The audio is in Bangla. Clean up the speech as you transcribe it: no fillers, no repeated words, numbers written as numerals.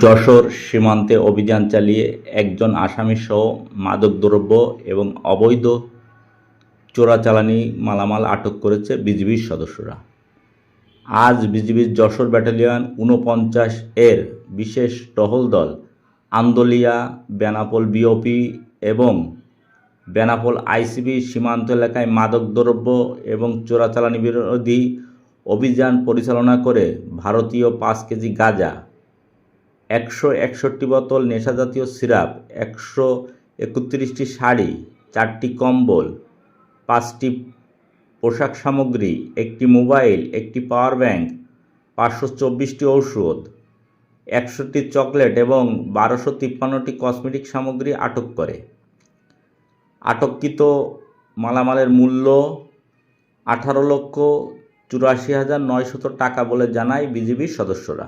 যশোর সীমান্তে অভিযান চালিয়ে একজন আসামিসহ মাদকদ্রব্য এবং অবৈধ চোরাচালানি মালামাল আটক করেছে বিজিবির সদস্যরা। আজ বিজিবির যশোর ব্যাটালিয়ন ৪৯-এর বিশেষ টহল দল আন্দোলিয়া, বেনাপোল বিওপি এবং বেনাপোল আইসিবি সীমান্ত এলাকায় মাদকদ্রব্য এবং চোরাচালানি বিরোধী অভিযান পরিচালনা করে ভারতীয় ৫ কেজি গাঁজা, ১৬১ বোতল নেশাজাতীয় সিরাপ, ১৩১টি শাড়ি, ৪টি কম্বল, ৫টি পোশাক সামগ্রী, ১টি মোবাইল, ১টি পাওয়ার ব্যাংক, ৫২৪টি ঔষধ, ১০০টি চকলেট এবং ১২৫৩টি কসমেটিক সামগ্রী আটক করে। আটককৃত মালামালের মূল্য ১৮,৮৪,৯০০ টাকা বলে জানায় বিজিবির সদস্যরা।